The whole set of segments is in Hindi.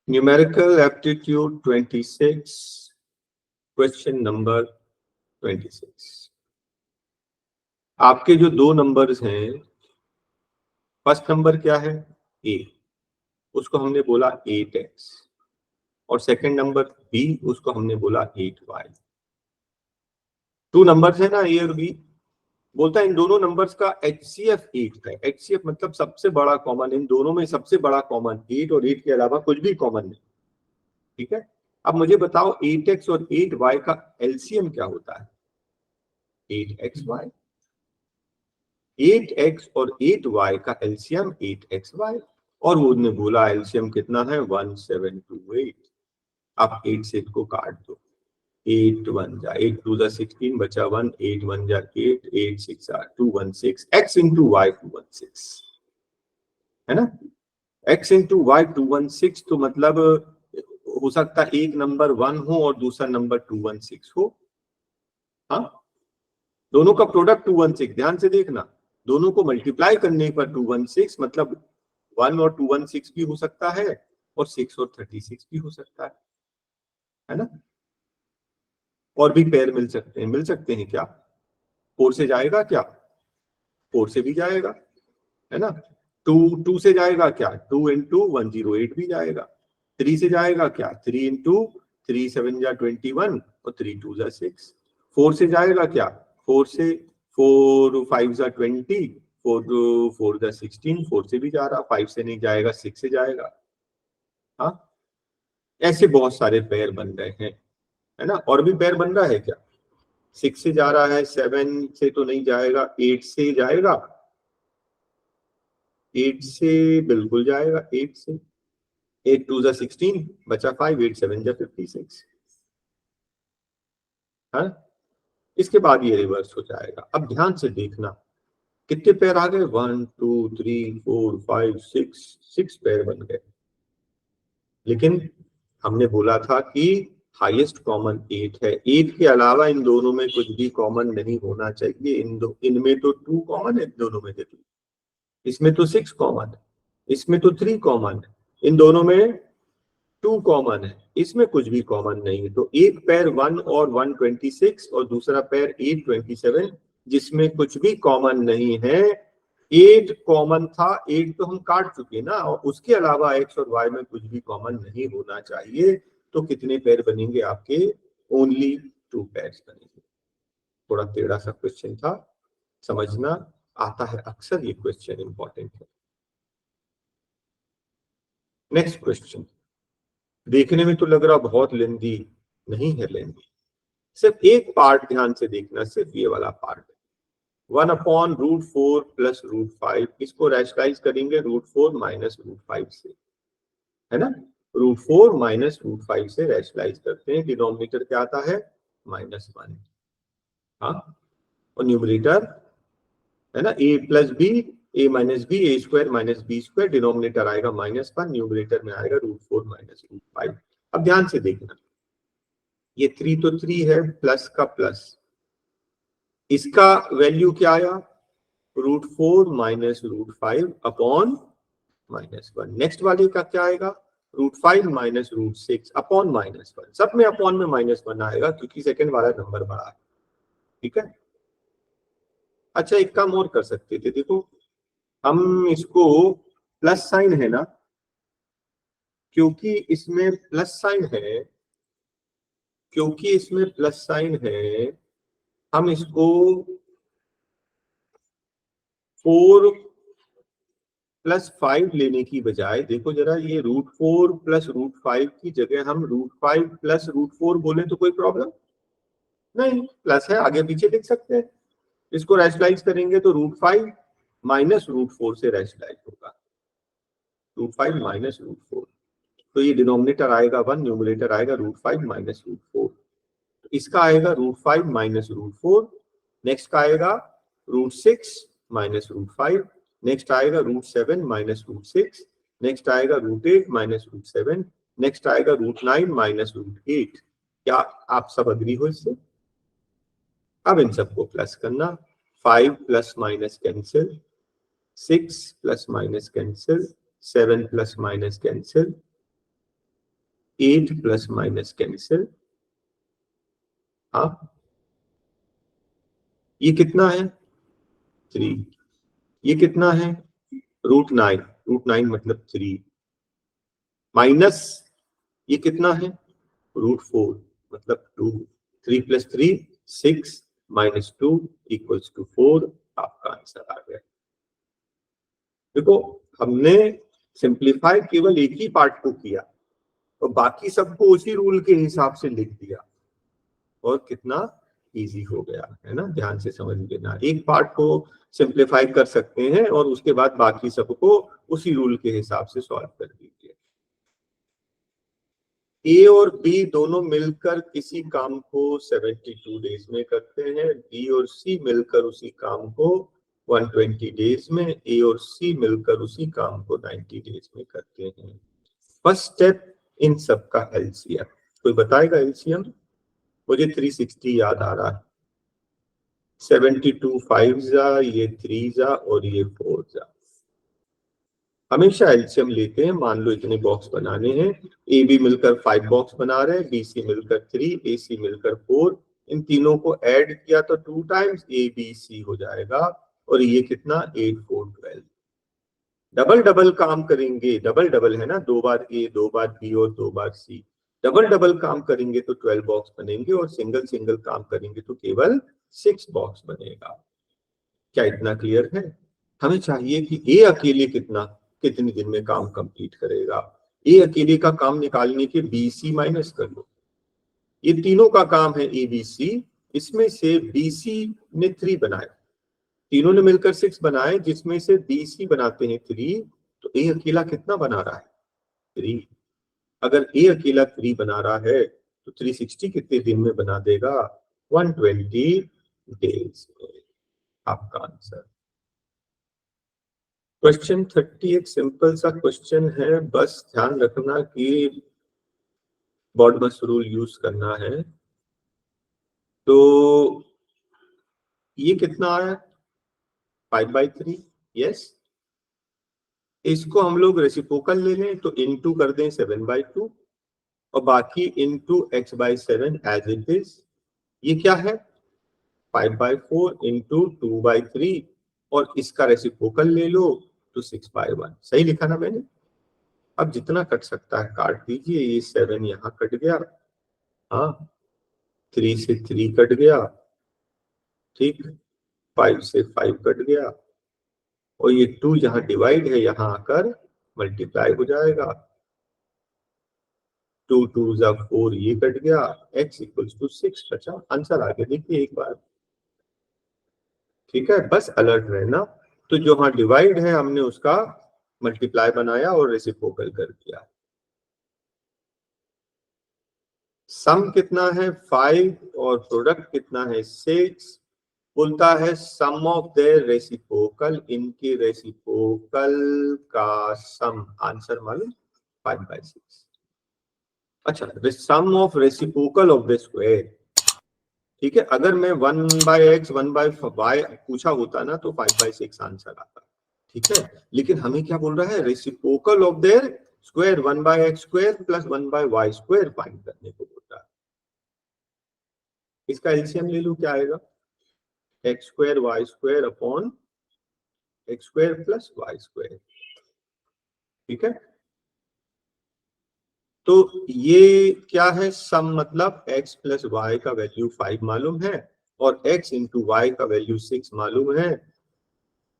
Numerical aptitude 26, question number 26। आपके जो दो नंबर्स हैं, फर्स्ट नंबर क्या है ए, उसको हमने बोला 8x, और सेकंड नंबर बी, उसको हमने बोला 8y। टू नंबर्स है ना ए और बी। बोलता है इन दोनों नंबर्स का HCF 8 है। HCF मतलब सबसे बड़ा कॉमन, इन दोनों में सबसे बड़ा कॉमन 8 और 8 के अलावा कुछ भी कॉमन नहीं। ठीक है, अब मुझे बताओ 8x और 8y का एलसीएम क्या होता है? 8xy। 8x और 8y का एलसीएम 8xy, और वो ने बोला एलसीएम कितना है 1728। आप 8 से इसको काट दो, 8 1 जा 8 2 जा 16 बचा 1, 8 1 जा 8, 8 6 जा 216, x इंटू वाई 216 है ना। x इंटू वाई 216, तो मतलब हो सकता है एक नंबर 1 हो और दूसरा नंबर 216 हो। हाँ, दोनों का प्रोडक्ट 216, ध्यान से देखना, दोनों को मल्टीप्लाई करने पर 216, मतलब 1 और 216 भी हो सकता है और 6 और 36 भी हो सकता है ना। और भी पेयर मिल सकते हैं क्या? 4 से जाएगा क्या? 4 से भी जाएगा, है ना। 2 से जाएगा क्या? 2 इंटू 108 भी जाएगा। 3 से जाएगा क्या? 3 इंटू 3 7 जा 21 और 3 2 जा 6। 4 से जाएगा क्या? 4 से 4 5 जा 20, 4 4 जा 16, 4 से भी जा रहा, 5 से नहीं जाएगा, 6 से जाएगा। हाँ, ऐसे बहुत सारे पेयर बन रहे हैं, है ना। और भी पेयर बन रहा है क्या? 6 से जा रहा है, 7 से तो नहीं जाएगा, 8 से जाएगा, 8 से बिल्कुल जाएगा, 8 से 8 2 जा 16 बचा 5, 8 7 जा 56। हाँ, इसके बाद ये रिवर्स हो जाएगा। अब ध्यान से देखना कितने पेयर आ गए, 1 2 3 4 5 6 पेयर बन गए। लेकिन हमने बोला था कि हाईएस्ट कॉमन 8 है, 8 के अलावा इन दोनों में कुछ भी कॉमन नहीं होना चाहिए। इनमें तो 2 कॉमन है, दोनों में से 2, इसमें तो 6 कॉमन है, इसमें तो 3 कॉमन है, इन दोनों में 2 कॉमन है, इसमें कुछ भी कॉमन नहीं है। तो एक पैर 1 और 126 और दूसरा पैर 827, जिसमें कुछ भी कॉमन नहीं है। 8 कॉमन था, 8 तो हम काट चुके ना, और उसके अलावा x और y में कुछ भी कॉमन नहीं होना चाहिए। तो कितने पैर बनेंगे आपके? ओनली 2 पैर्स बनेंगे। थोड़ा टेढ़ा सा क्वेश्चन था, समझना आता है अक्सर, ये क्वेश्चन इंपॉर्टेंट है। नेक्स्ट क्वेश्चन देखने में तो लग रहा बहुत लेंदी, नहीं है लेंदी, सिर्फ एक पार्ट ध्यान से देखना, सिर्फ ये वाला पार्ट। 1/√4 प्लस √5, इसको रैशनलाइज करेंगे √4 माइनस √5 से, है ना। √4 माइनस √5 से रैशनलाइज करते हैं, डिनोमिनेटर क्या आता है? -1। हाँ, और न्यूमरेटर है ना a plus b, a minus B, a square minus b square, denominator आएगा -1, न्यूमरेटर में आएगा √4 माइनस √5। अब ध्यान से देखना, ये 3 तो 3 है, प्लस का प्लस, इसका वैल्यू क्या आया? √4 माइनस √5 अपॉन -1। नेक्स्ट वाले का क्या आएगा? √5 माइनस √6 अपॉन -1। सब में अपॉन में -1 आएगा क्योंकि सेकंड वाला नंबर बड़ा है। ठीक है, अच्छा एक काम और कर सकते थे, देखो हम इसको प्लस साइन है ना, क्योंकि इसमें प्लस साइन है, क्योंकि इसमें प्लस साइन है, हम इसको 4 प्लस 5 लेने की बजाय, देखो जरा, ये √4 प्लस √5 की जगह हम √5 प्लस √4 बोले तो कोई प्रॉब्लम नहीं, प्लस है, आगे पीछे लिख सकते हैं। इसको रैशनलाइज करेंगे तो √5 माइनस √4 से रैशनलाइज होगा, √5 माइनस √4, तो ये डिनोमिनेटर आएगा 1, न्यूमरेटर आएगा √5 माइनस √4। इसका आएगा √5 माइनस √4, नेक्स्ट का आएगा √6 माइनस √5, नेक्स्ट आएगा √7 माइनस √6, नेक्स्ट आएगा √8 माइनस √7, नेक्स्ट आएगा √9 माइनस √8। क्या आप सब अग्री हो इससे? अब इन सबको प्लस करना, 5 plus minus cancel, 6 plus minus cancel, 7 plus minus cancel, 8 plus minus cancel, हाँ ये कितना है 3, ये कितना है √9, √9 मतलब 3, माइनस ये कितना है √4 मतलब 2, 3 प्लस 3 6 माइनस 2 इक्वल्स टू 4, आपका आंसर आ गया। देखो हमने सिंप्लीफाई केवल एक ही पार्ट को किया और बाकी सबको उसी रूल के हिसाब से लिख दिया और कितना इजी हो गया है ना। ध्यान से समझ लेना, एक पार्ट को सिंप्लीफाई कर सकते हैं और उसके बाद बाकी सबको उसी रूल के हिसाब से सॉल्व कर दीजिए। ए और बी दोनों मिलकर किसी काम को 72 डेज में करते हैं, बी और सी मिलकर उसी काम को 120 डेज में, ए और सी मिलकर उसी काम को 90 डेज में करते हैं। फर्स्ट स्टेप इन सब का एलसीएम, कोई बताएगा एलसीएम? मुझे 360 याद आ रहा है, 72 5 जा, ये 3 जा और ये 4 जा। हमेशा एलसीएम लेते हैं, मान लो इतने बॉक्स बनाने हैं, ए बी मिलकर 5 बॉक्स बना रहे हैं, बी सी मिलकर 3, ए सी मिलकर 4, इन तीनों को ऐड किया तो 2 टाइम्स ए बी सी हो जाएगा और ये कितना 8 4 12। डबल डबल काम करेंगे, डबल डबल है ना, 2 बार ए 2 बार बी और 2 बार सी, डबल डबल काम करेंगे तो 12 बॉक्स बनेंगे और सिंगल सिंगल काम करेंगे तो केवल 6 बॉक्स बनेगा। क्या इतना क्लियर है? हमें चाहिए कि ए अकेले कितने दिन में काम कंप्लीट करेगा। ए अकेले का काम निकालने के बी सी माइनस कर लो, ये तीनों का काम है ए बी सी, इसमें से बी सी ने 3 बनाए, तीनों ने मिलकर 6 बनाए, जिसमें से बी सी बनाते हैं 3, तो ए अकेला कितना बना रहा है 3। अगर ए अकेला 3 बना रहा है तो 360 कितने दिन में बना देगा 120 डेज में, आपका आंसर। क्वेश्चन 30 एक सिंपल सा क्वेश्चन है, बस ध्यान रखना कि बॉडमस रूल यूज करना है। तो ये कितना आया 5/3, यस। इसको हम लोग रेसिप्रोकल ले लें तो इनटू कर दें 7/2 और बाकी into x/7 as it is. ये क्या है 5/4 इंटू 2/3 और इसका रेसिप्रोकल ले लो तो 6/1। सही लिखा ना मैंने? अब जितना कट सकता है काट दीजिए, ये 7 यहाँ कट गया, हाँ 3 से 3 कट गया, ठीक, 5 से 5 कट गया और ये 2 यहाँ डिवाइड है, यहाँ आकर मल्टीप्लाई हो जाएगा, 2 2 जा 4, ये कट गया, x इक्वल्स टू 6 बचा। आंसर आगे देखिए एक बार, ठीक है, बस अलर्ट रहना। तो जो हाँ डिवाइड है हमने उसका मल्टीप्लाई बनाया और रेसिप्रोकल कर दिया। सम कितना है 5 और प्रोडक्ट कितना है 6। बोलता है सम ऑफ देयर रेसिप्रोकल, इनके रेसिप्रोकल का सम, आंसर मालूम 5/6। अच्छा, sum of reciprocal of the square, ठीक है। अगर मैं 1/x 1/y पूछा होता ना तो 5/6 आंसर आता, ठीक है। लेकिन हमें क्या बोल रहा है reciprocal of their square, 1/x square plus 1/y square find करने को बोल रहा है। इसका एलसीएम ले लो, क्या आएगा x square y square upon x square plus y square, ठीक है। तो ये क्या है सम, मतलब x प्लस वाई का वैल्यू 5 मालूम है और x इंटू वाई का वैल्यू 6 मालूम है,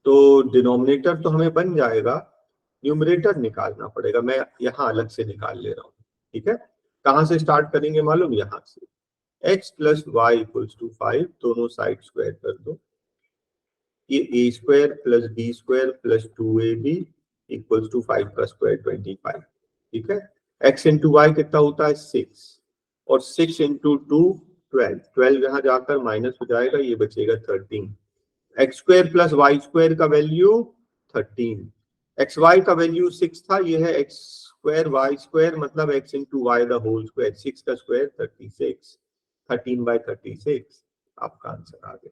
तो डिनोमिनेटर तो हमें बन जाएगा, न्यूमरेटर निकालना पड़ेगा। मैं यहाँ अलग से निकाल ले रहा हूँ, ठीक है। कहाँ से स्टार्ट करेंगे मालूम, यहाँ से x plus y equals to 5, दोनों साइड स्क्वायर कर दो, ये a square plus b square plus 2ab equals to 5 का स्क्वायर 25, ठीक है। x इंटू वाई कितना होता है 6 और 6 इंटू 2 12, 12 यहाँ जाकर माइनस हो जाएगा, ये बचेगा 13। X square plus y square का वैल्यू 13, एक्स वाई का वैल्यू 6 था, ये है एक्स स्क्वायर वाई स्क्वायर मतलब x into y the whole square, 6 का स्क्वायर 36, 13/36 आपका आंसर आ गया।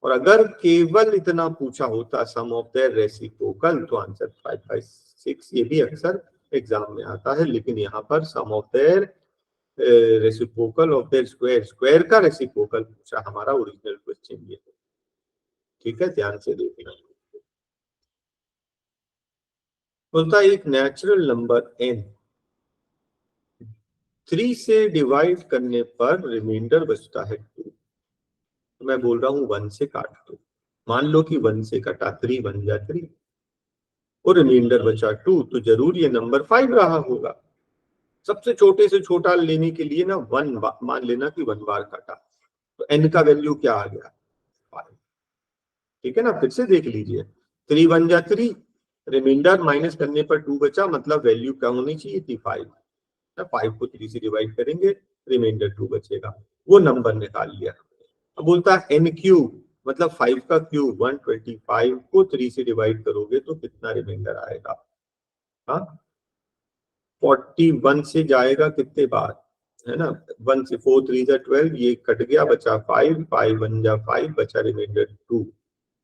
और अगर केवल इतना पूछा होता सम ऑफ देयर रेसिप्रोकल तो आंसर 5/6, ये भी अक्सर एग्जाम में आता है, लेकिन यहाँ पर sum of their reciprocal of their square, square का रेसिप्रोकल पूछा, हमारा ओरिजिनल क्वेश्चन ये है। ठीक है, ध्यान से देखना। बोलता है एक नेचुरल नंबर n 3 से डिवाइड करने पर रिमाइंडर बचता है 2। तो मैं बोल रहा हूं 1 से काट दो। मान लो कि 1 से कटा 3 बन गया 3 और रिमाइंडर बचा 2, तो जरूर ये नंबर 5 रहा होगा। सबसे छोटे से छोटा लेने के लिए ना 1 मान लेना कि 1 बार काटा, तो n का वैल्यू क्या आ गया 5। ठीक है ना, फिर से देख लीजिए, 3 1 जा 3, रिमाइंडर माइनस करने पर 2 बचा, मतलब वैल्यू क्या होनी चाहिए थी 5। 5 को 3 से डिवाइड करेंगे, रिमाइंडर 2 बचेगा, वो नंबर निकाल लिया। अब बोलता है n क्यूब, मतलब 5 का क्यूब 125 को 3 से डिवाइड करोगे तो कितना रिमाइंडर आएगा। हाँ, 41 से जाएगा कितने बार, है ना, 1 से 4 3 जा 12, ये कट गया, बचा 5, 5 1 जा 5, बचा रिमाइंडर 2,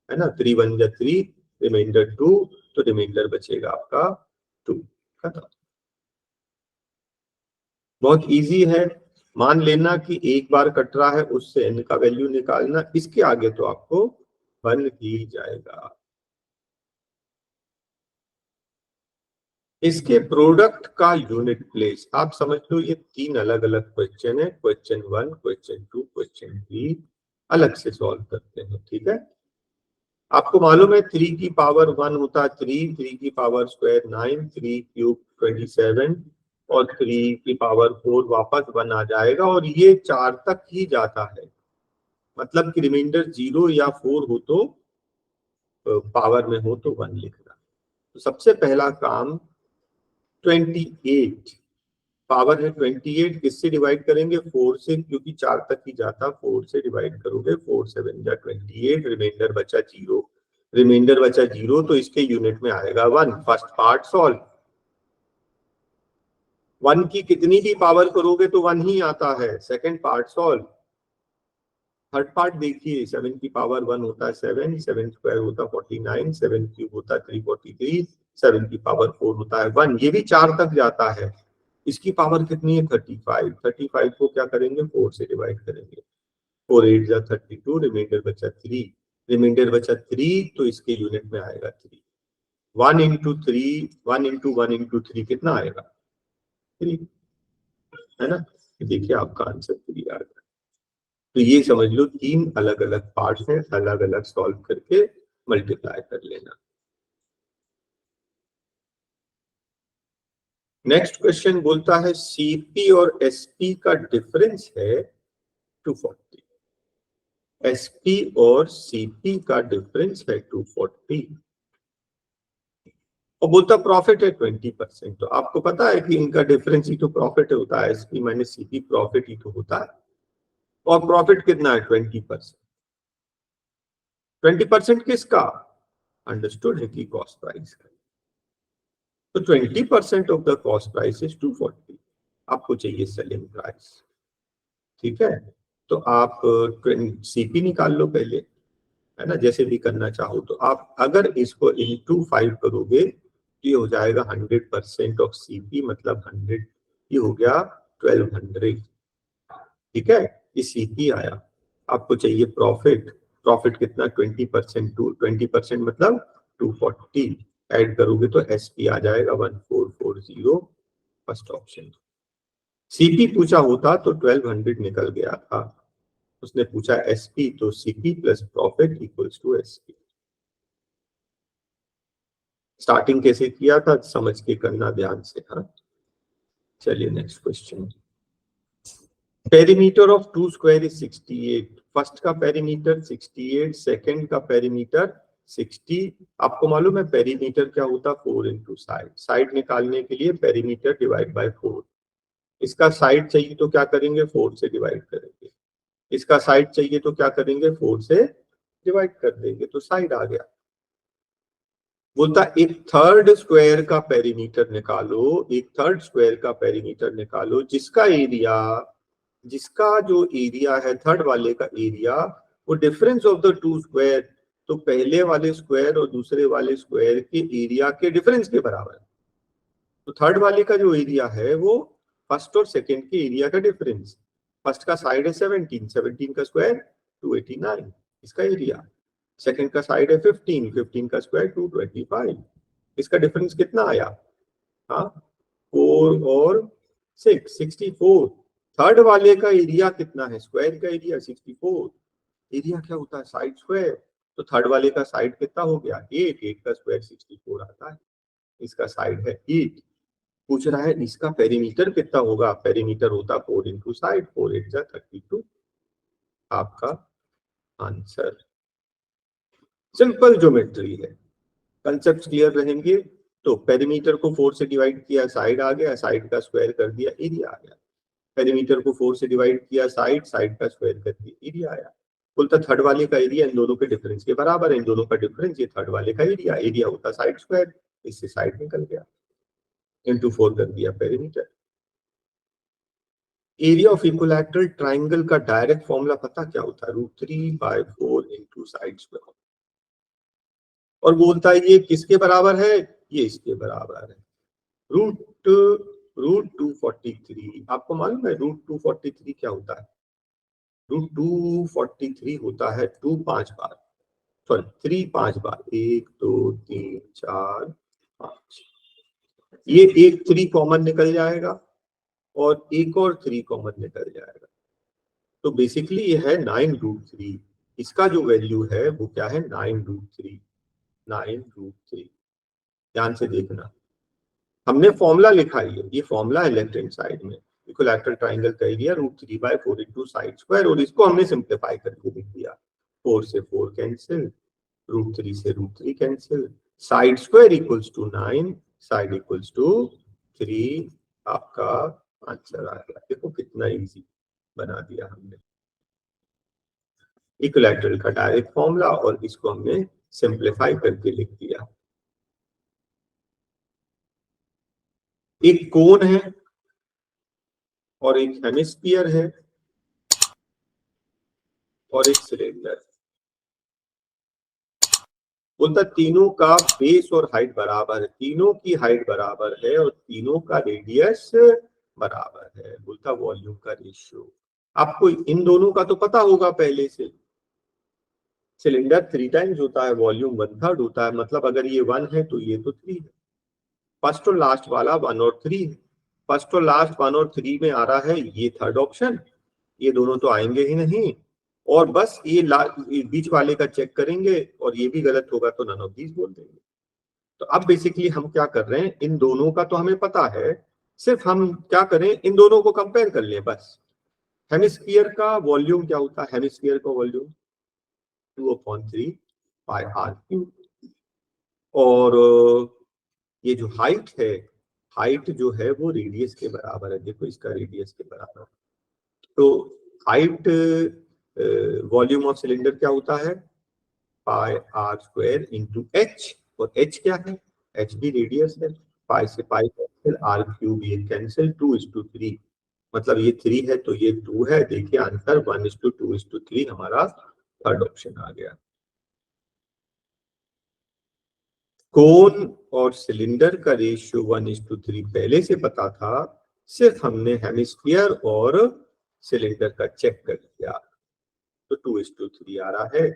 है ना, 3 1 जा 3, रिमाइंडर 2, तो रिमाइंडर बचेगा आपका 2। खत्म, बहुत इजी है। मान लेना कि एक बार कट रहा है, उससे n का वैल्यू निकालना, इसके आगे तो आपको बन ही जाएगा। इसके प्रोडक्ट का यूनिट प्लेस आप समझ लो, ये 3 अलग अलग क्वेश्चन है, क्वेश्चन 1, क्वेश्चन 2, क्वेश्चन 3, अलग से सॉल्व करते हैं। ठीक है, आपको मालूम है 3 की पावर 1 होता है 3, 3 की पावर स्क्वायर 9, 3 क्यूब 27 और 3 की पावर 4 वापस 1 आ जाएगा, और ये 4 तक ही जाता है, मतलब कि रिमाइंडर 0 या 4 हो तो पावर में हो तो 1 लिखना। तो सबसे पहला काम 28, पावर है 28, किससे डिवाइड करेंगे 4 से, क्योंकि 4 तक ही जाता, 4 से डिवाइड करोगे, 4 7 जा 28, रिमाइंडर बचा 0, रिमाइंडर बचा 0, तो इसके यूनिट में आएगा 1। फर्स्ट पार्ट सॉल्व, 1 की कितनी भी पावर करोगे तो 1 ही आता है। Second part solve, third part देखिए, 7 की पावर 1 होता है 7, 7 स्क्वायर होता है 49, 7 क्यूब होता है 343, 7 की पावर 4 होता है 1, ये भी 4 तक जाता है। इसकी पावर कितनी है 35, 35 को क्या करेंगे 4 से डिवाइड करेंगे, 4 8 जा 32, रिमाइंडर बचा 3, रिमाइंडर बचा 3, तो इसके यूनिट में आएगा 3। 1 इंटू 3, 1 इंटू 1 इंटू 3 कितना आएगा 3, है ना, देखिए आपका आंसर 3 आ गया। तो ये समझ लो 3 अलग अलग पार्ट्स हैं, अलग अलग सॉल्व करके मल्टीप्लाई कर लेना। नेक्स्ट क्वेश्चन बोलता है सीपी और एसपी का डिफरेंस है 240, एसपी और सीपी का डिफरेंस है 240, और बोलता प्रॉफिट है 20%। तो आपको पता है कि इनका डिफरेंस ही तो प्रॉफिट होता है, एसपी माइनस सीपी प्रॉफिट ही तो होता है, और प्रॉफिट कितना है 20%। 20% किसका, अंडरस्टूड है कि कॉस्ट प्राइस का। तो 20% of the cost price is 240, आपको चाहिए सेलिंग प्राइस। ठीक है, तो आप सीपी निकाल लो पहले, है ना, जैसे भी करना चाहो। तो आप अगर इसको इनटू 5 करोगे तो ये हो जाएगा 100% ऑफ सीपी, मतलब 100, ये हो गया 1200। ठीक है, ये सीपी आया। आपको चाहिए प्रॉफिट, प्रॉफिट कितना 20%, 20% मतलब 240, ऐड करोगे तो एसपी आ जाएगा 1440, फर्स्ट ऑप्शन। सीपी पूछा होता तो 1200 निकल गया था, उसने पूछा एसपी, तो CP plus profit equals to SP. Starting कैसे किया था समझ के करना ध्यान से। हाँ, चलिए next question. Perimeter of 2 square is 68, first का पेरीमीटर 68, सेकंड का पेरीमीटर 60। आपको मालूम है पेरीमीटर क्या होता, 4 इंटू साइड, साइड निकालने के लिए पेरीमीटर डिवाइड बाय 4। इसका साइड चाहिए तो क्या करेंगे 4 से डिवाइड करेंगे, इसका साइड चाहिए तो क्या करेंगे 4 से डिवाइड कर देंगे, तो साइड आ गया। बोलता एक थर्ड स्क्वायर का पेरीमीटर निकालो, एक थर्ड स्क्वायर का पेरीमीटर निकालो जिसका एरिया, जिसका जो एरिया है थर्ड वाले का एरिया, वो डिफरेंस ऑफ द 2 स्क्वायर, तो पहले वाले स्क्वायर और दूसरे वाले स्क्वायर के एरिया के डिफरेंस के बराबर है। तो थर्ड वाले का जो एरिया है वो फर्स्ट और सेकंड के एरिया का डिफरेंस। फर्स्ट का साइड है 17, 17 का स्क्वायर 289 इसका एरिया। सेकंड का साइड है 15, 15 का स्क्वायर 225 इसका डिफरेंस कितना आया? हाँ 4 और 6 64। थर्ड वाले का एरिया कितना है? स्क्वायर का एरिया 64। एरिया क्या होता है? Side square. तो थर्ड वाले का साइड कितना हो गया? 8, 8 का स्क्वायर 64 आता है। इसका साइड है 8। पूछ रहा है इसका पेरीमीटर कितना होगा? पेरीमीटर होता 4 इंटू साइड, 4 8 जा 32 आपका आंसर। सिंपल ज्योमेट्री है, कंसेप्ट क्लियर रहेंगे तो पेरीमीटर को 4 से डिवाइड किया साइड आ गया, साइड का स्क्वायर कर दिया एरिया आ गया। पेरीमीटर को 4 से डिवाइड किया साइड, साइड का स्क्वायर कर दिया एरिया आया। बोलता थर्ड वाले का एरिया इन दोनों के डिफरेंस के बराबर है, इन दोनों का डिफरेंस ये थर्ड वाले का एरिया, एरिया होता साइड स्क्वायर, इससे साइड निकल गया, इंटू 4 कर दिया perimeter. Area of equilateral triangle का डायरेक्ट फॉर्मूला पता क्या होता है? √3/4 इंटू साइड स्क्वायर। और बोलता है ये किसके बराबर है? ये इसके बराबर है। रूट रूट 243 आपको मालूम है √243 क्या होता है? √243 होता है 2 5 बार, सॉरी 3 5 बार, 1 2 3 4 5। ये एक 3 कॉमन निकल जाएगा और एक और 3 कॉमन निकल जाएगा। तो बेसिकली ये है 9√3। इसका जो वैल्यू है वो क्या है? 9√3। 9√3 ध्यान से देखना, हमने फॉर्मूला लिखा है, ये फॉर्मूला है लेफ्ट हैंड साइड में। इक्विलैटरल ट्राइंगल का एरिया √3/4 इंटू साइड स्क्वायर, और इसको हमने सिंप्लीफाई करके लिख दिया। 4 से 4 कैंसिल, √3 से √3 cancel, side square equals to 9, side equals to 3, आपका आंसर आ गया। देखो कितना इजी बना दिया हमने इक्विलैटरल का डायरेक्ट फॉर्मूला, और इसको हमने सिंप्लीफाई करके लिख दिया। एक कोन है और एक हेमिस्फीयर है और एक सिलेंडर। बोलता तीनों का बेस और हाइट बराबर है, तीनों की हाइट बराबर है और तीनों का रेडियस बराबर है। बोलता वॉल्यूम का रेशियो आपको इन दोनों का तो पता होगा पहले से। सिलेंडर 3 टाइम्स होता है, वॉल्यूम 1/3 होता है, मतलब अगर ये 1 है तो ये तो 3 है। फर्स्ट और लास्ट वाला 1 और 3 है। फर्स्ट और लास्ट 1 और 3 में आ रहा है ये थर्ड ऑप्शन, ये दोनों तो आएंगे ही नहीं, और बस ये बीच वाले का चेक करेंगे और ये भी गलत होगा तो नन ऑफ दीज बोल देंगे। तो अब बेसिकली हम क्या कर रहे हैं, इन दोनों का तो हमें पता है, सिर्फ हम क्या करें इन दोनों को कंपेयर कर लें बस। हेमिस्फीयर का वॉल्यूम क्या होता है? हेमिस्फीयर का वॉल्यूम 2/3πr³। और ये जो हाइट है, हाइट जो है वो रेडियस के बराबर है। देखो इसका रेडियस के बराबर, तो हाइट वॉल्यूम ऑफ सिलेंडर क्या होता है? πr² इंटू एच, और एच क्या है? एच भी रेडियस है। पाई से पाई कैंसिल, r³ ये कैंसिल, 2:3, मतलब ये 3 है तो ये 2 है। देखिए आंसर 1:2:3 हमारा थर्ड ऑप्शन आ गया। कोन और सिलेंडर का रेशियो 1:3 पहले से पता था, सिर्फ हमने हेमिस्फीयर और सिलेंडर का चेक कर लिया, तो 2:3 आ रहा है।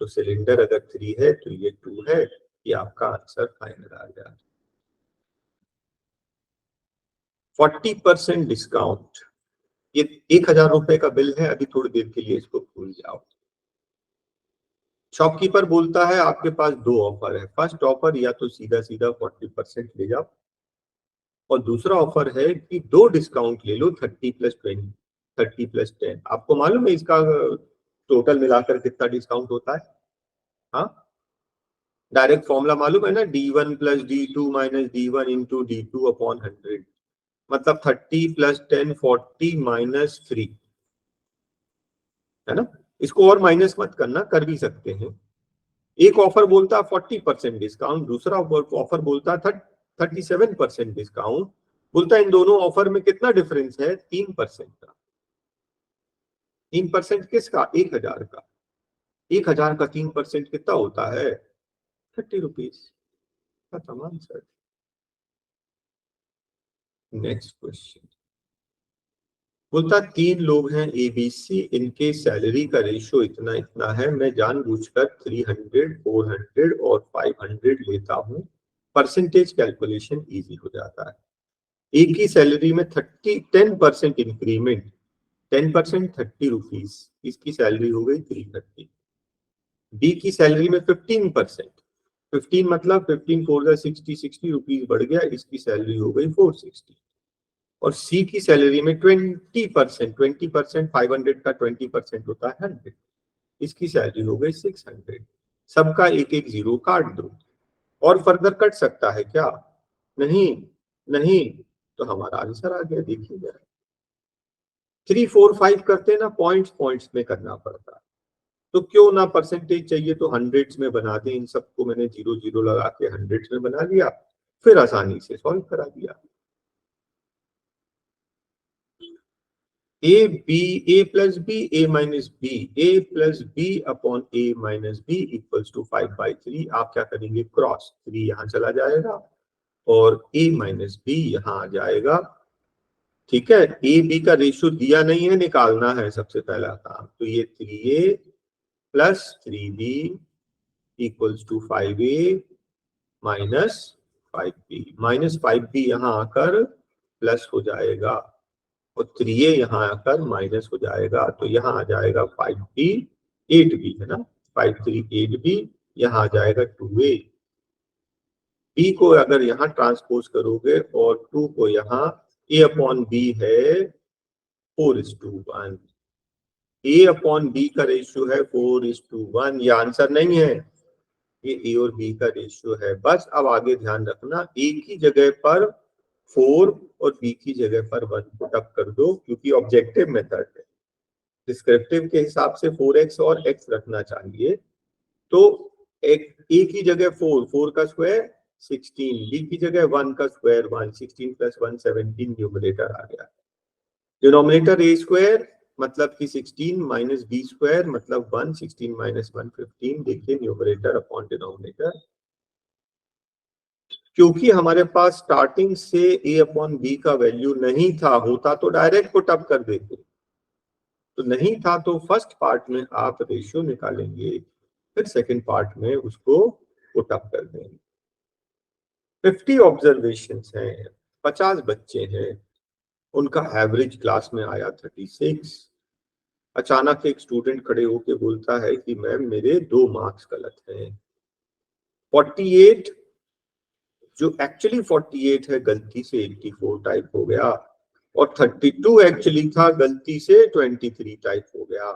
तो सिलेंडर अगर 3 है तो ये 2 है, ये आपका आंसर फाइनल आ गया। 40% डिस्काउंट, ये 1,000 रुपए का बिल है, अभी थोड़ी देर के लिए इसको भूल जाओ। शॉपकीपर बोलता है आपके पास 2 ऑफर है। फर्स्ट ऑफर या तो सीधा सीधा 40% ले जाओ, और दूसरा ऑफर है कि 2 डिस्काउंट ले लो, 30+20, 30+10। आपको मालूम है इसका टोटल मिलाकर कितना डिस्काउंट होता है? हाँ डायरेक्ट फॉर्मूला मालूम है ना, D1 + D2 - D1 × D2/100, मतलब 30+10 40 - 3 है ना। इसको और माइनस मत करना, कर भी सकते हैं। एक ऑफर बोलता है 40% डिस्काउंट, दूसरा ऑफर बोलता है 37% डिस्काउंट। बोलता है इन दोनों ऑफर में कितना डिफरेंस है? 3% का। 3% किसका? 1,000 का। 1,000 का 3% कितना होता है? 30 रुपीज। खत्म आंसर। नेक्स्ट क्वेश्चन बोलता 3 लोग हैं ABC, इनके सैलरी का रेशियो इतना इतना है, मैं जानबूझकर 300, 400 और 500 लेता हूँ, परसेंटेज कैलकुलेशन इजी हो जाता है। एक ही सैलरी में 10% इंक्रीमेंट, 10% 30 रुपीज, इसकी सैलरी हो गई 330। बी की सैलरी में 15%, 15 मतलब 15 4 60 रुपीज बढ़ गया, इसकी सैलरी हो गई 460। और सी की सैलरी में 20%, 500 का 20% होता है 100, इसकी सैलरी हो गई 600। सबका एक एक जीरो काट दो। और फर्दर कट सकता है क्या? नहीं, नहीं, तो हमारा आंसर आ गया, देखिए जरा। 3 4 5 करते ना, पॉइंट्स पॉइंट्स में करना पड़ता है, तो क्यों ना परसेंटेज चाहिए तो हंड्रेड्स में बना दें। इन सबको मैंने जीरो जीरो लगा के हंड्रेड्स में बना लिया, फिर आसानी से सॉल्व करा दिया। A plus B, A minus B, A plus B upon A minus B equals to 5/3। आप क्या करेंगे, क्रॉस 3 यहां चला जाएगा और ए माइनस बी यहां आ जाएगा। ठीक है, ए बी का रेशियो दिया नहीं है, निकालना है सबसे पहला काम। तो ये 3a plus 3b equals to 5a minus 5b। Minus 5b यहाँ आकर प्लस हो जाएगा और 3a यहाँ आकर माइनस हो जाएगा, तो यहाँ आ जाएगा 5b 8b, है ना, 5 3 8b, यहाँ आ जाएगा 2a। b को अगर यहाँ ट्रांसपोज करोगे और 2 को यहाँ, a अपॉन b है 4:1, ए अपॉन बी का रेशियो है 4:1। ये आंसर नहीं है, ये ए और बी का रेशियो है। बस अब आगे ध्यान रखना, ए की जगह पर 4 और बी की जगह पर 1 पुट अप कर दो, क्योंकि ऑब्जेक्टिव मेथड है। डिस्क्रिप्टिव के हिसाब से 4x और x रखना चाहिए। तो एक ए की जगह 4, 4 का स्क्वायर 16, बी की जगह 1 का स्क्वायर 1, 16 + 1 17 न्यूमरेटर आ गया। डिनोमिनेटर ए स्क्वायर मतलब कि 16 माइनस बी स्क्वायर मतलब 1, 16 माइनस 1 15। देखिए न्यूमरेटर अपॉन डिनोमिनेटर, क्योंकि हमारे पास स्टार्टिंग से ए अपॉन बी का वैल्यू नहीं था, होता तो डायरेक्ट पुट अप कर देते, तो नहीं था, तो फर्स्ट पार्ट में आप रेशियो निकालेंगे, फिर सेकंड पार्ट में उसको पुट अप कर देंगे। 50 ऑब्जर्वेशंस हैं, 50 बच्चे हैं, उनका एवरेज क्लास में आया 36। अचानक एक स्टूडेंट खड़े होके बोलता है कि मैम मेरे 2 मार्क्स गलत हैं। 48 जो एक्चुअली 48 है गलती से 84 टाइप हो गया, और 32 एक्चुअली था गलती से 23 टाइप हो गया।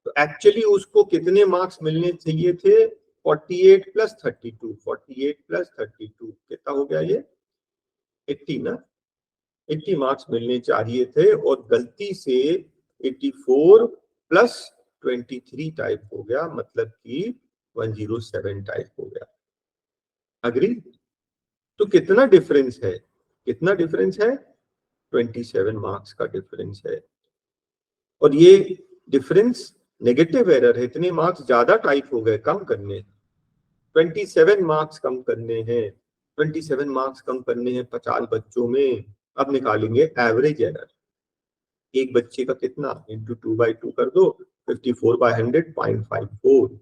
तो एक्चुअली उसको कितने मार्क्स मिलने चाहिए थे? 48 + 32, 48 + 32 कितना हो गया ये? 80 ना, 80 मार्क्स मिलने चाहिए थे, और गलती से 84 + 23 टाइप हो गया, मतलब कि 107 टाइप हो गया। अग्री? तो कितना डिफरेंस है, कितना डिफरेंस है? 27 मार्क्स का डिफरेंस है। और ये डिफरेंस नेगेटिव एरर है, इतने मार्क्स ज्यादा टाइप हो गए, कम करने 27 मार्क्स कम करने हैं। 27 मार्क्स कम करने हैं 50 बच्चों में। अब निकालेंगे एवरेज एरर। एक बच्चे का कितना, इंटू 2/2 कर दो, 54/100 0.54।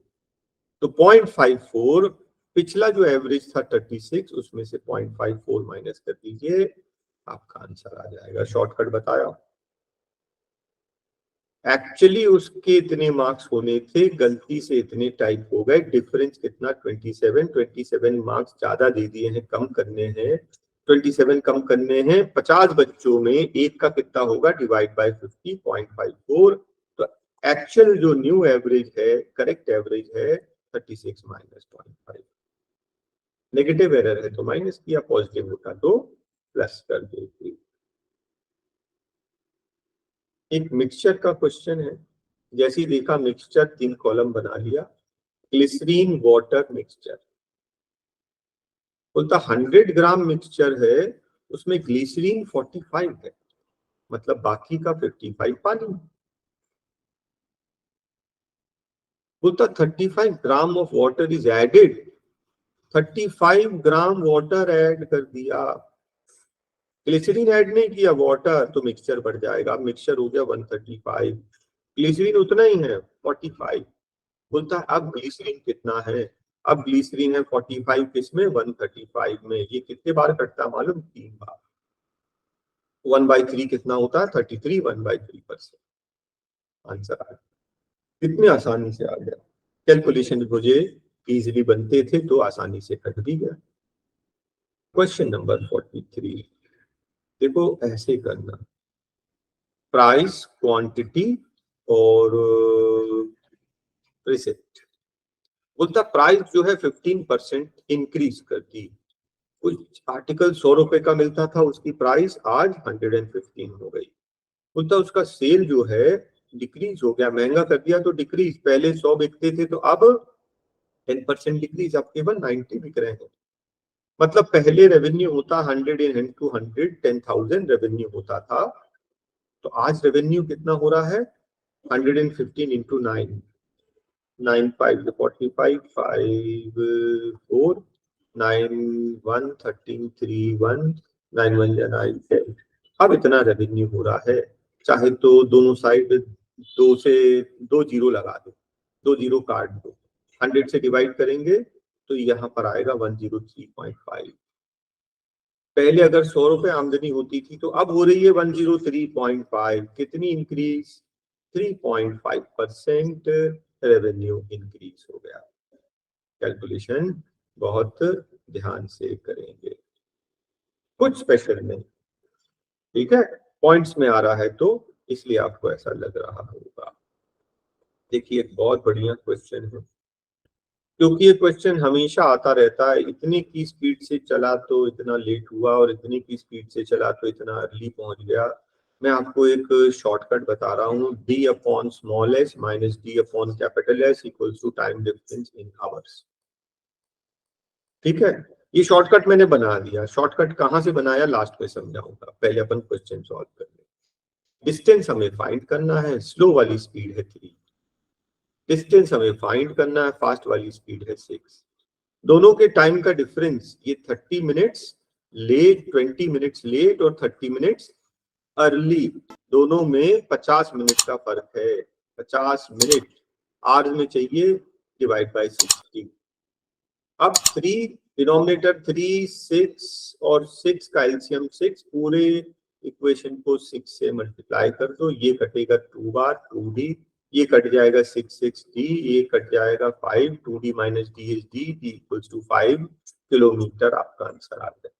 तो 0.54, पिछला जो एवरेज था 36, उसमें से 0.54 माइनस कर दीजिए, आपका आंसर आ जाएगा। शॉर्टकट बताया, एक्चुअली उसके इतने मार्क्स होने थे, गलती से इतने टाइप हो गए। डिफरेंस कितना? 27 मार्क्स ज्यादा दे दिए हैं, कम करने हैं 27 कम करने हैं 50 बच्चों में, एक का कितना होगा? Divide by 50, 0.54। तो एक्चुअल जो न्यू एवरेज है, करेक्ट एवरेज है 36 माइनस 0.5। नेगेटिव एरर है तो माइनस किया, पॉजिटिव होता तो प्लस कर देते। एक मिक्सचर का क्वेश्चन है, जैसे ही देखा मिक्सचर 3 कॉलम बना लिया। ग्लिसरीन वाटर मिक्सचर, बोलता 100 ग्राम मिक्सचर है, उसमें ग्लिसरीन 45 है, मतलब बाकी का 55 पानी। बोलता 35 gram of water is added, 35 gram water add कर दिया। ग्लिसरीन ऐड नहीं किया, वाटर, तो मिक्सचर बढ़ जाएगा। मिक्सचर हो गया 135, ग्लिसरीन उतना ही है 45। बोलता है अब ग्लिसरीन कितना है, अब ग्लिसरीन है 45 किसमें, 135 में। ये कितने बार कटता है मालूम, 3 बार। 1/3 कितना होता है, 33, 1/3%। आंसर आ गया, कितनी आसानी से आ गया। कैलकुलेशन मुझे इजीली बनते थे तो आसानी से कट भी गया। क्वेश्चन नंबर 43, देखो ऐसे करना, प्राइस, क्वांटिटी और रिसिप्ट। बोलता प्राइस जो है 15% इंक्रीज कर दी। कुछ आर्टिकल 100 रुपए का मिलता था, उसकी प्राइस आज 115 हो गई। बोलता उसका सेल जो है डिक्रीज हो गया, महंगा कर दिया तो डिक्रीज, पहले 100 बिकते थे तो अब 10% डिक्रीज, अब केवल 90 बिक रहे हैं। मतलब पहले रेवेन्यू होता 100 इंटू 100, 10,000 रेवेन्यू होता था, तो आज रेवेन्यू कितना हो रहा है, 115 इंटू 9, 9 5 45, 5 4 9 1 13 3 1 9 1 9 10। अब इतना रेवेन्यू हो रहा है। चाहे तो दोनों साइड दो से दो जीरो लगा दो, दो जीरो काट दो, 100 से डिवाइड करेंगे तो यहाँ पर आएगा 103.5। पहले अगर 100 रुपए आमदनी होती थी तो अब हो रही है 103.5। कितनी इंक्रीज, 3.5% रेवेन्यू इंक्रीज हो गया। कैलकुलेशन बहुत ध्यान से करेंगे, कुछ स्पेशल नहीं, ठीक है। पॉइंट्स में आ रहा है तो इसलिए आपको ऐसा लग रहा होगा। देखिए एक बहुत बढ़िया क्वेश्चन है, क्योंकि ये क्वेश्चन हमेशा आता रहता है, इतनी की स्पीड से चला तो इतना लेट हुआ, और इतनी की स्पीड से चला तो इतना अर्ली पहुंच गया। मैं आपको एक शॉर्टकट बता रहा हूँ, small s minus capital S equals to time difference in hours. ठीक है, ये शॉर्टकट मैंने बना दिया। शॉर्टकट कहाँ से बनाया, लास्ट में समझाऊंगा, पहले अपन क्वेश्चन सॉल्व कर ले। डिस्टेंस हमें फाइंड करना है, स्लो वाली स्पीड है 3। डिस्टेंस हमें फाइंड करना है, फास्ट वाली स्पीड है 6। दोनों के टाइम का डिफरेंस ये 30 मिनट्स लेट, 20 मिनट्स लेट और 30 मिनट्स अर्ली, दोनों में 50 मिनट का फर्क है। 50 मिनट आवर्स में चाहिए, डिवाइड बाय 60। अब 3 डिनोमिनेटर 3, 6 और 6 का एलसीएम 6, पूरे इक्वेशन को 6 से मल्टीप्लाई कर दो। ये कटेगा 2 बार 2d, ये कट जाएगा 6 ये कट जाएगा 5, 2d minus d is d, d equals to 5 kilometre. आपका आंसर आ गया।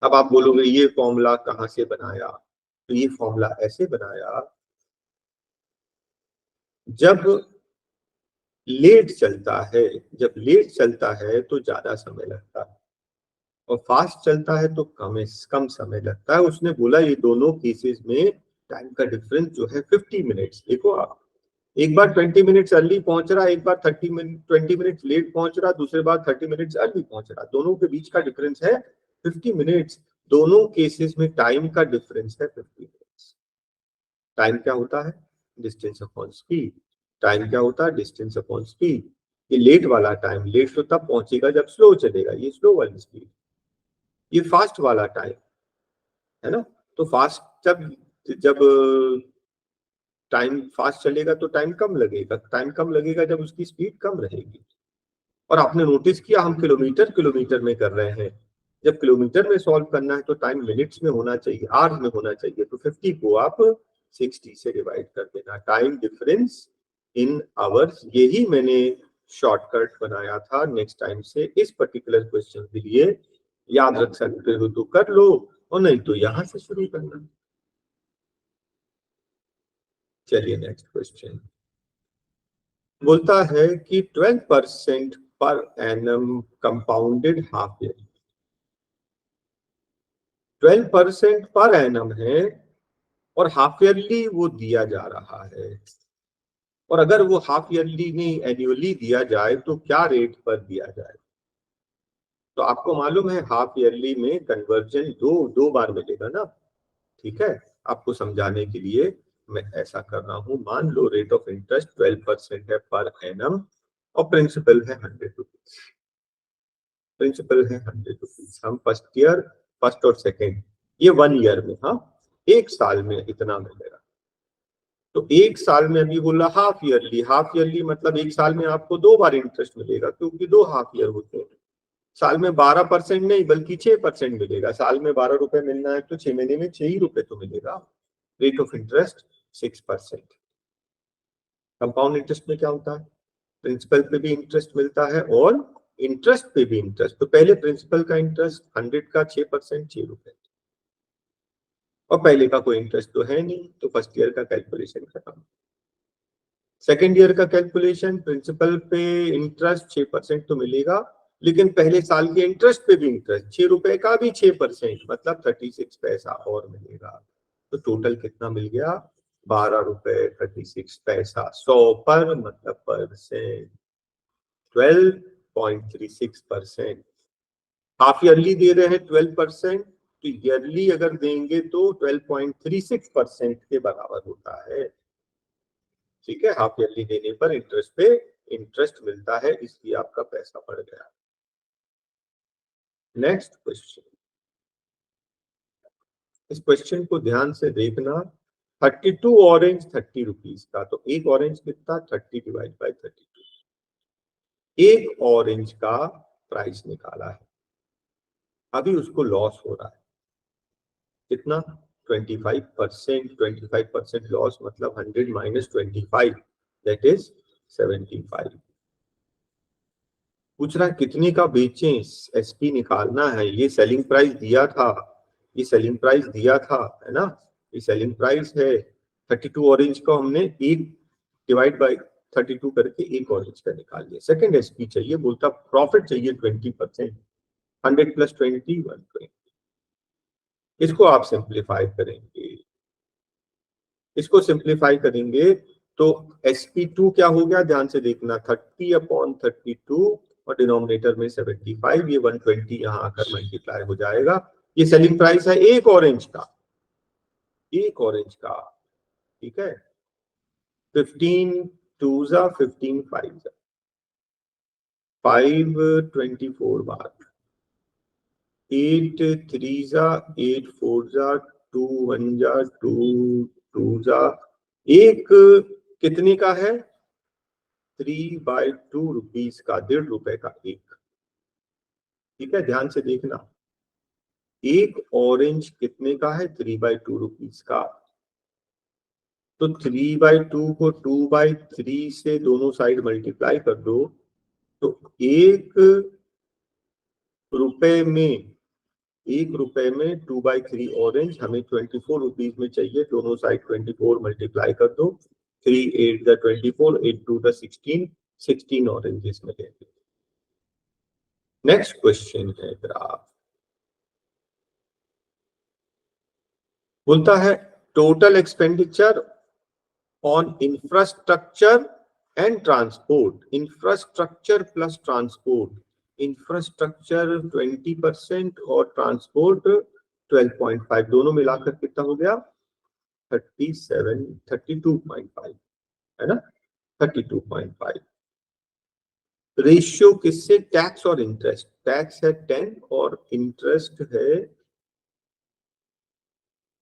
अब आप बोलोगे ये फॉर्मूला कहाँ से बनाया, तो ये फॉर्मूला ऐसे बनाया, जब लेट चलता है, जब लेट चलता है तो ज्यादा समय लगता है, और फास्ट चलता है तो कम समय लगता है। उसने बोला ये दोनों केसेस में टाइम का डिफरेंस जो है 50 मिनट्स। देखो आप, एक बार 20 मिनट्स अर्ली पहुंच रहा, एक बार 20 मिनट्स लेट पहुंच रहा, दूसरे बार 30 मिनट्स अर्ली पहुंच रहा, दोनों के बीच का डिफरेंस है 50 मिनट्स। दोनों केसेस में टाइम का डिफरेंस है 50 मिनट्स। टाइम क्या होता है, डिस्टेंस अपॉन स्पीड। टाइम क्या होता है, डिस्टेंस अपॉन स्पीड। ये लेट वाला टाइम, लेट तो तब पहुंचेगा जब स्लो चलेगा, ये स्लो वाली स्पीड। ये फास्ट वाला टाइम है ना, तो फास्ट जब जब टाइम फास्ट चलेगा तो टाइम कम लगेगा, टाइम कम लगेगा जब उसकी स्पीड कम रहेगी। और आपने नोटिस किया हम किलोमीटर किलोमीटर में कर रहे हैं, जब किलोमीटर में सॉल्व करना है तो टाइम मिनट्स में होना चाहिए, आवर्स में होना चाहिए। तो 50 को आप 60 से डिवाइड कर देना, टाइम डिफरेंस इन आवर्स। यही मैंने शॉर्टकट बनाया था। नेक्स्ट टाइम से इस पर्टिकुलर क्वेश्चन के लिए याद रख सकते हो तो कर लो, और नहीं तो यहां से शुरू करना। चलिए नेक्स्ट क्वेश्चन बोलता है कि 12% per annum compounded half year. 12% per annum है और हाफ ईयरली वो दिया जा रहा है, और अगर वो हाफ ईयरली नहीं एनुअली दिया जाए तो क्या रेट पर दिया जाए। तो आपको मालूम है हाफ ईयरली में कन्वर्जन दो दो बार मिलेगा ना, ठीक है। आपको समझाने के लिए मैं ऐसा कर रहा हूं, मान लो रेट ऑफ इंटरेस्ट 12% है पर एनम, और प्रिंसिपल है 100 रुपीज। प्रिंसिपल है 100 रुपीज। हम फर्स्ट और सेकेंड, ये 1 ईयर में, हाँ 1 साल में इतना मिलेगा। तो 1 साल में अभी बोला हाफ ईयरली मतलब 1 साल में आपको 2 बार इंटरेस्ट मिलेगा, क्योंकि 2 हाफ ईयर होते हैं। साल में 12% नहीं बल्कि 6% मिलेगा। साल में 12 रुपए मिलना है तो 6 महीने में 6 ही रुपए तो मिलेगा। Rate of interest 6%। Compound interest में क्या होता है, प्रिंसिपल पे भी इंटरेस्ट मिलता है और इंटरेस्ट पे भी इंटरेस्ट। तो पहले प्रिंसिपल का इंटरेस्ट 100 का 6%, 6 रुपए, और पहले का कोई इंटरेस्ट तो है नहीं, तो फर्स्ट ईयर का कैलकुलेशन खत्म। सेकेंड ईयर का कैलकुलेशन, प्रिंसिपल पे इंटरेस्ट 6% तो मिलेगा, लेकिन पहले साल के इंटरेस्ट पे भी इंटरेस्ट 6 रुपए का भी 6%, मतलब 36 पैसा और मिलेगा। तो टोटल कितना मिल गया, 12 रुपए 36 पैसा 100 पर, मतलब परसेंट 12.36%। हाफ ईयरली दे रहे हैं 12%, तो ईयरली अगर देंगे तो 12.36% के बराबर होता है। ठीक है, हाफ ईयरली देने पर इंटरेस्ट पे इंटरेस्ट मिलता है, इसलिए आपका पैसा बढ़ गया। नेक्स्ट क्वेश्चन, इस क्वेश्चन को ध्यान से देखना। 32 ऑरेंज 30 रुपीज का, तो एक ऑरेंज कितना, 30 डिवाइड बाई 32। एक ऑरेंज का प्राइस निकाला है, अभी उसको लॉस हो रहा है कितना, 25%। 25% लॉस मतलब 100 माइनस 25, दैट इज 75। पूछ रहा है कितने का बेचें, एसपी निकालना है। ये सेलिंग प्राइस दिया था, ये सेलिंग प्राइस दिया था, है ना, ये सेलिंग प्राइस है। 32 ऑरेंज को हमने एक डिवाइड बाय 32 करके एक ऑरेंज का निकाल लिया। सेकंड एसपी चाहिए, बोलता प्रॉफिट चाहिए 20%, 100 प्लस 20 120। इसको आप सिंप्लीफाई करेंगे, इसको सिंप्लीफाई करेंगे तो sp2 क्या हो गया, ध्यान से देखना, 30/32 और डिनोमिनेटर में 75, ये 120 यहां आकर मल्टीप्लाई हो जाएगा। ये सेलिंग प्राइस है एक ऑरेंज का, एक ऑरेंज का, ठीक है। 15 2 जा 15 5 जा 524 बार, 8 3 जा 8 4 जा 2 1 जा 2 2 जा, एक कितने का है, 3/2 रुपीज का, 1.5 रुपए का एक। ठीक है, ध्यान से देखना, एक ऑरेंज कितने का है, 3/2 रुपीज का। तो 3/2 को 2/3 से दोनों साइड मल्टीप्लाई कर दो, तो एक रुपए में, एक रुपए में 2/3 ऑरेंज हमें 24 रुपीज में चाहिए। दोनों साइड 24 मल्टीप्लाई कर दो, 3 8 द 24, 8 2 द 16, 16 ऑरेंजेस मिलेंगे। नेक्स्ट क्वेश्चन है ग्राफ, बोलता है total expenditure on infrastructure and transport, infrastructure plus transport, infrastructure 20% और ट्रांसपोर्ट 12.5, दोनों मिलाकर कितना हो गया, 32.5, है ना, 32.5। रेशियो किससे, टैक्स और इंटरेस्ट, टैक्स है 10 और इंटरेस्ट है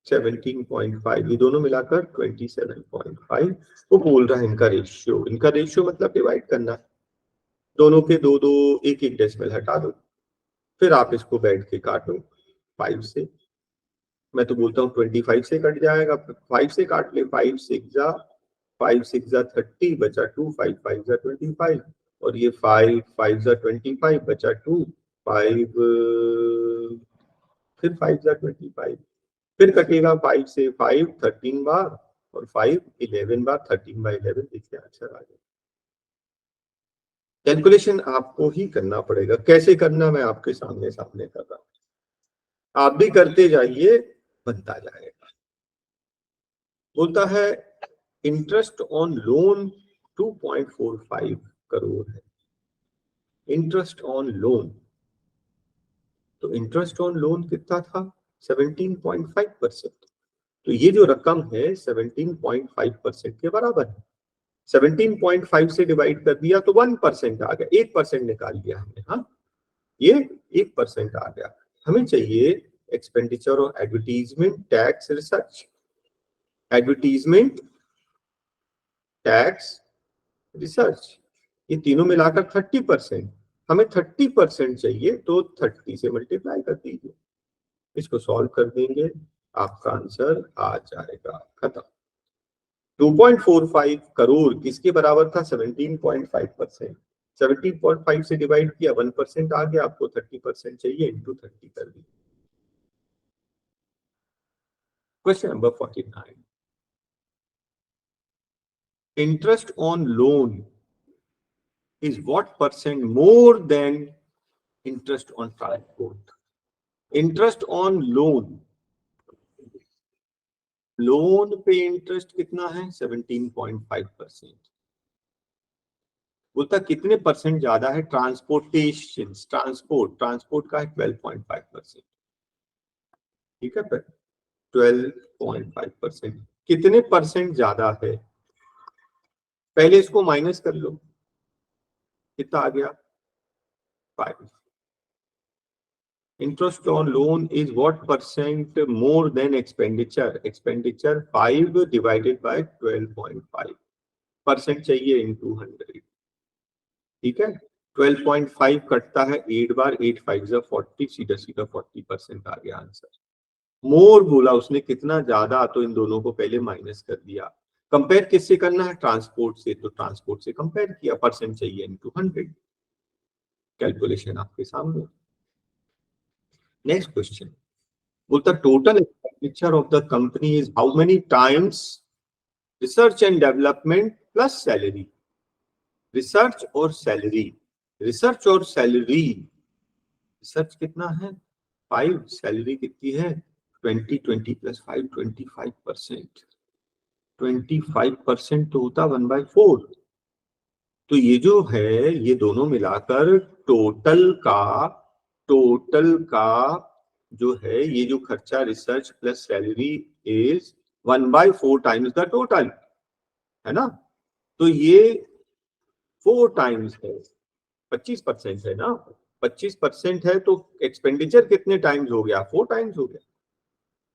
17.5, ये दोनों मिलाकर 27.5। वो बोल रहा है इनका रेशियो, इनका रेशियो मतलब डिवाइड करना, दोनों के दो दो एक एक डेसिमल हटा दो, फिर आप इसको बैठ के काटो 5 से। मैं तो बोलता हूँ 25 से कट जाएगा, 5 से काट ले, 5 6 जा 30 बचा 2, 5 5 जा 25, और ये 5 5 जा 25 बचा 2, 5 फिर 5 जा 25, फिर कटेगा 5 से 5 13 बार और 5 11 बार, 13/11। देखिए आंसर आ गया। कैलकुलेशन आपको ही करना पड़ेगा, कैसे करना मैं आपके सामने सामने कर रहा हूं, आप भी करते जाइए, बनता जाएगा। बोलता है इंटरेस्ट ऑन लोन 2.45 करोड़ है, इंटरेस्ट ऑन लोन, तो इंटरेस्ट ऑन लोन कितना था, 17.5%। तो ये जो रकम है 17.5% के बराबर है। 17.5 से डिवाइड कर दिया तो 1% आ गया, 1% निकाल लिया हमने, हाँ ये 1% आ गया। हमें चाहिए expenditure of advertisement, tax, research. Advertisement, tax, research, ये तीनों मिलाकर 30%। हमें 30% चाहिए तो 30 से मल्टीप्लाई कर दीजिए, इसको सॉल्व कर देंगे, आपका आंसर आ जाएगा। खत्म। 2.45 करोड़ किसके बराबर था? 17.5%। 17.5 से डिवाइड किया, 1% आ गया, आपको 30% चाहिए, इंटू 30 कर दी। Question number 49, interest on loan is what percent more than interest on transport? Interest on loan, loan पे इंटरेस्ट कितना है? 17.5%। बोलता कितने परसेंट ज्यादा है? ट्रांसपोर्टेशन, ट्रांसपोर्ट का है 12.5%। ठीक है, 12.5%। कितने परसेंट ज्यादा है? पहले इसको माइनस कर लो, कितना आ गया? 5। Interest on loan is what percent more than expenditure? Expenditure 5 divided by 12.5% चाहिए into 100। ठीक है, 12.5 कटता है 8 बार, 8 5 जा 40, सीधा सीधा 40% आ गया आंसर। मोर बोला उसने, कितना ज्यादा, तो इन दोनों को पहले माइनस कर दिया। कंपेयर किससे करना है? ट्रांसपोर्ट से, तो ट्रांसपोर्ट से कंपेयर किया, परसेंट चाहिए into 100। कैलकुलेशन आपके सामने। नेक्स्ट क्वेश्चन बोलता total expenditure of the company is how many times research and development plus salary. Research और सैलरी, रिसर्च और सैलरी, रिसर्च कितना है? 5, सैलरी कितनी है? 20, 20 प्लस 5 25%। 25% तो होता 1/4। तो ये जो है, ये दोनों मिलाकर टोटल का जो है, ये जो खर्चा research plus salary is 1/4 times the total, है ना? तो ये 4 टाइम्स है, 25% है ना? 25% है तो एक्सपेंडिचर कितने टाइम्स हो गया? 4 टाइम्स हो गया,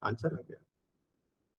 आंसर आ गया।